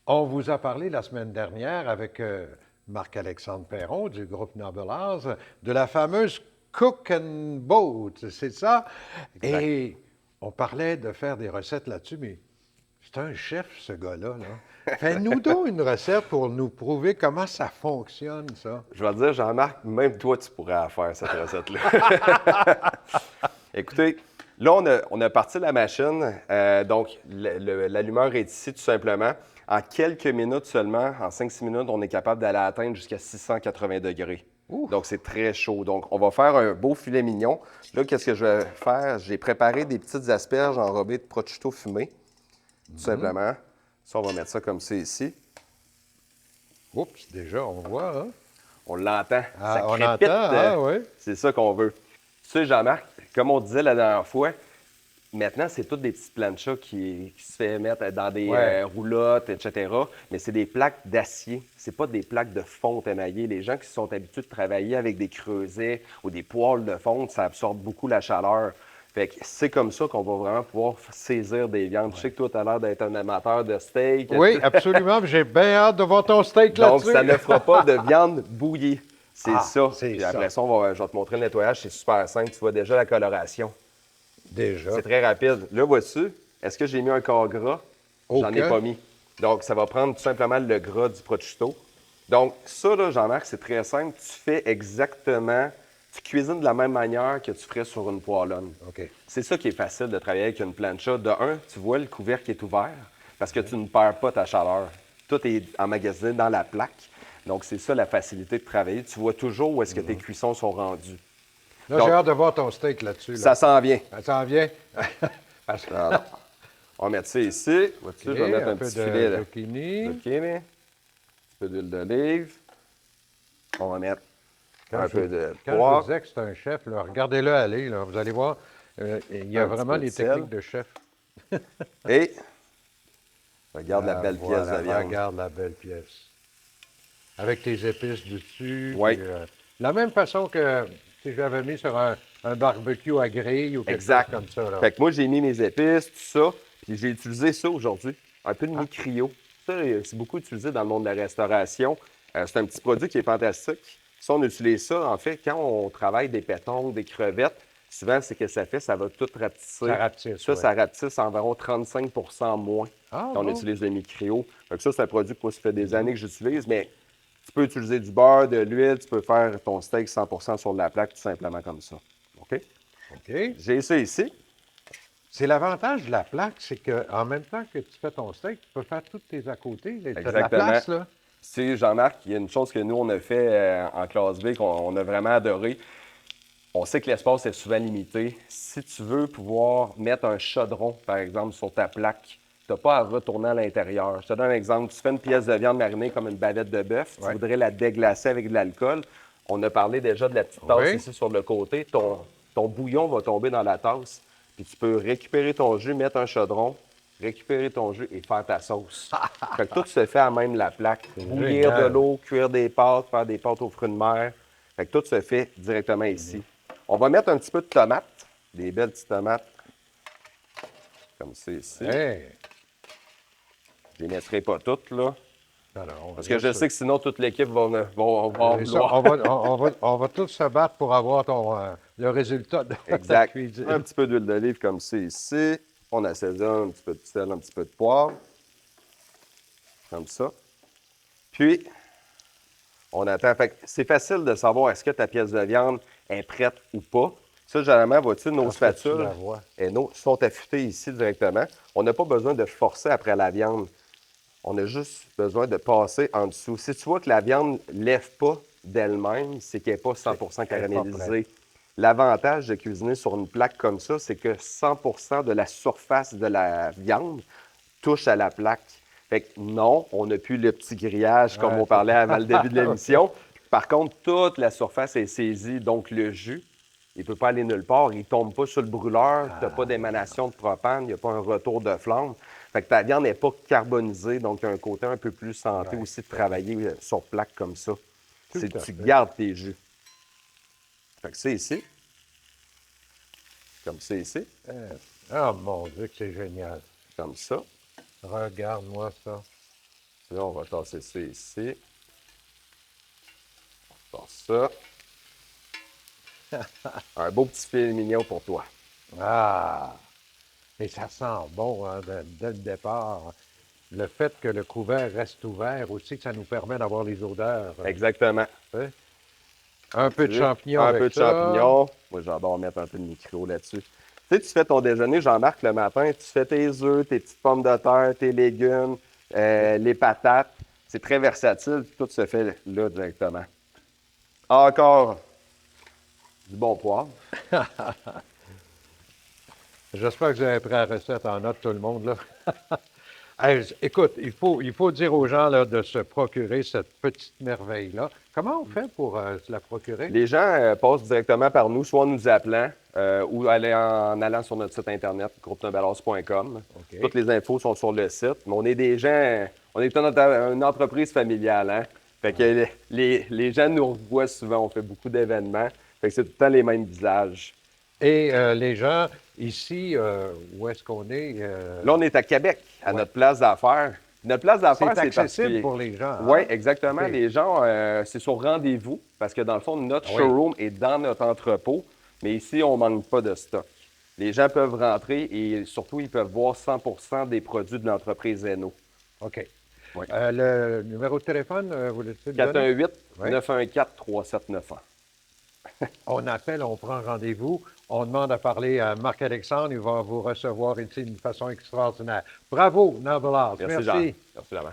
On vous a parlé la semaine dernière avec Marc-Alexandre Perron du groupe Nobelaz de la fameuse Cook and Boat, c'est ça? Exact. Et on parlait de faire des recettes là-dessus, mais c'est un chef, ce gars-là, là. Fais-nous donc une recette pour nous prouver comment ça fonctionne, ça. Je vais te dire, Jean-Marc, même toi, tu pourrais la faire cette recette-là. Écoutez, là, on a parti la machine. Donc, l'allumeur est ici tout simplement. En quelques minutes seulement, en 5-6 minutes, on est capable d'aller atteindre jusqu'à 680 degrés. Donc, Ouf! c'est très chaud. Donc, on va faire un beau filet mignon. Là, qu'est-ce que je vais faire? J'ai préparé des petites asperges enrobées de prosciutto fumé, tout simplement. Ça, on va mettre ça comme ça ici. Oups, déjà, on voit, hein? On l'entend. Ça Ah, on entend, crépite. ah oui? C'est ça qu'on veut. Tu sais, Jean-Marc, comme on disait la dernière fois, maintenant, c'est toutes des petites planchas qui se fait mettre dans des Ouais. roulottes, etc. Mais c'est des plaques d'acier. C'est pas des plaques de fonte émaillée. Les gens qui sont habitués de travailler avec des creusets ou des poêles de fonte, ça absorbe beaucoup la chaleur. Fait que c'est comme ça qu'on va vraiment pouvoir saisir des viandes. Je sais que toi, tu as l'air d'être un amateur de steak. Oui, absolument. Puis j'ai bien hâte de voir ton steak Donc, ça là-dessus. ne fera pas de viande bouillie. C'est Ah, ça. c'est Puis après ça. ça, je vais te montrer le nettoyage. C'est super simple. Tu vois déjà la coloration. Déjà. C'est très rapide. Là, vois-tu, est-ce que j'ai mis un corps gras? J'en ai Aucun. pas mis. Donc, ça va prendre tout simplement le gras du prosciutto. Donc, ça, là, Jean-Marc, c'est très simple. Tu fais exactement, tu cuisines de la même manière que tu ferais sur une poêlonne. OK. C'est ça qui est facile de travailler avec une plancha. De un, tu vois, le couvercle est ouvert parce que tu ne perds pas ta chaleur. Tout est emmagasiné dans la plaque. Donc, c'est ça la facilité de travailler. Tu vois toujours où est-ce que tes cuissons sont rendus. Là, j'ai Donc, hâte de voir ton steak là-dessus, là. ça s'en vient. Ça s'en vient? Parce que- Alors, on va mettre ça ici. OK, Vois-tu, je vais mettre un un peu petit de filet de zucchini. zucchini, un peu d'huile d'olive. On va mettre Quand un je, peu de quand je vous poivre, disais que c'est un chef, là, regardez-le aller, là. Vous allez voir, il y a un petit vraiment peu de les sel. techniques de chef. Et regarde la Ah, belle pièce de voilà, viande. regarde la belle pièce. Avec tes épices dessus. Oui, Puis, de la même façon que si j'avais mis sur un barbecue à grille ou quelque chose exact. comme ça, là. Fait que moi, j'ai mis mes épices, tout ça, puis j'ai utilisé ça aujourd'hui. Un peu de Ah, mi-cryo. Ça, c'est beaucoup utilisé dans le monde de la restauration. C'est un petit produit qui est fantastique. Ça, on utilise ça, en fait, quand on travaille des pétons, des crevettes, souvent, c'est que ça fait, ça va tout ça rapetisser. rapetisse, Ça, oui. ça rapetisse environ 35 moins Ah, quand on bon? utilise le mi-cryo. Fait que ça, c'est un produit que moi, ça fait des années que j'utilise, mais tu peux utiliser du beurre, de l'huile, tu peux faire ton steak 100 sur la plaque, tout simplement comme ça. OK? OK. J'ai ça ici. C'est l'avantage de la plaque, c'est qu'en même temps que tu fais ton steak, tu peux faire tous tes à côté. Tu as de la Exactement. place, là. Tu sais, Jean-Marc, il y a une chose que nous, on a fait en classe B, qu'on a vraiment adoré. On sait que l'espace est souvent limité. Si tu veux pouvoir mettre un chaudron, par exemple, sur ta plaque, tu n'as pas à retourner à l'intérieur. Je te donne un exemple. Tu fais une pièce de viande marinée comme une bavette de bœuf, tu Oui. voudrais la déglacer avec de l'alcool. On a parlé déjà de la petite tasse Oui. ici sur le côté. Ton bouillon va tomber dans la tasse. Puis tu peux récupérer ton jus, mettre un chaudron, récupérer ton jus et faire ta sauce. Fait que tout se fait à même la plaque. Bouillir de Génial. l'eau, cuire des pâtes, faire des pâtes aux fruits de mer. Fait que tout se fait directement ici. On va mettre un petit peu de tomates, des belles petites tomates, comme ça ici. Hey. Je ne les mettrai pas toutes, là. Alors, Parce que je sais que sinon, toute l'équipe va en c'est ça, vouloir. on va tous se battre pour avoir le résultat de ta Exact. Un cuisine. petit peu d'huile d'olive comme ça ici. On assaisonne un petit peu de sel, un petit peu de poivre. Comme ça. Puis, on attend. Fait que c'est facile de savoir est-ce que ta pièce de viande est prête ou pas. Ça, généralement, vois-tu, nos Parce que tu spatules la vois. sont affûtées ici directement. On n'a pas besoin de forcer après la viande. On a juste besoin de passer en dessous. Si tu vois que la viande ne lève pas d'elle-même, c'est qu'elle n'est pas C'est 100 elle est pas prête. caramélisée. L'avantage de cuisiner sur une plaque comme ça, c'est que 100 de la surface de la viande touche à la plaque. Fait que non, on n'a plus le petit grillage comme Ouais, on parlait avant le début de l'émission. Par contre, toute la surface est saisie, donc le jus, il ne peut pas aller nulle part. Il ne tombe pas sur le brûleur, tu n'as pas d'émanation de propane, il n'y a pas un retour de flamme. Fait que ta viande n'est pas carbonisée, donc il y a un côté un peu plus santé ouais, aussi de travailler sur plaque comme ça. tout à Tu fait. gardes tes jus. Fait que c'est ici, comme c'est ici, Oh mon Dieu, que c'est génial. comme ça. Regarde-moi ça. Là, on va tasser ça ici. On tasse ça. Un beau petit filet mignon pour toi. Ah! Et ça sent bon hein, dès le départ. Le fait que le couvert reste ouvert aussi, ça nous permet d'avoir les odeurs. Exactement. Tu sais. Un peu de Tu sais, champignons un peu avec de ça. champignons. Moi, j'adore mettre un peu de micro là-dessus. Tu sais, tu fais ton déjeuner, Jean-Marc, le matin, tu fais tes œufs, tes petites pommes de terre, tes légumes, les patates. C'est très versatile, tout se fait là directement. Encore du bon poivre. J'espère que vous avez pris la recette en note, tout le monde. Là. Hey, écoute, il faut dire aux gens là, de se procurer cette petite merveille-là. Comment on fait pour se la procurer? Les gens passent directement par nous, soit en nous appelant ou en allant sur notre site internet, groupenobelhouse.com. OK. Toutes les infos sont sur le site. Mais on est des gens, on est une entreprise familiale, hein? Fait que les gens nous revoient souvent, on fait beaucoup d'événements. Fait que c'est tout le temps les mêmes visages. Et les gens ici, où est-ce qu'on est? Là, on est à Québec, à Ouais. notre place d'affaires. Notre place d'affaires, C'est c'est accessible particulier. pour les gens. Oui, Hein? exactement. OK. Les gens, c'est sur rendez-vous parce que dans le fond, notre Ah oui. showroom est dans notre entrepôt, mais ici, on ne manque pas de stock. Les gens peuvent rentrer et surtout, ils peuvent voir 100% des produits de l'entreprise Zeno. OK. Oui. Le numéro de téléphone, vous le dites? 418-914-3791. On appelle, on prend rendez-vous, on demande à parler à Marc-Alexandre, il va vous recevoir ici d'une façon extraordinaire. Bravo, Noble House. Merci, Jean. Merci, Laurent.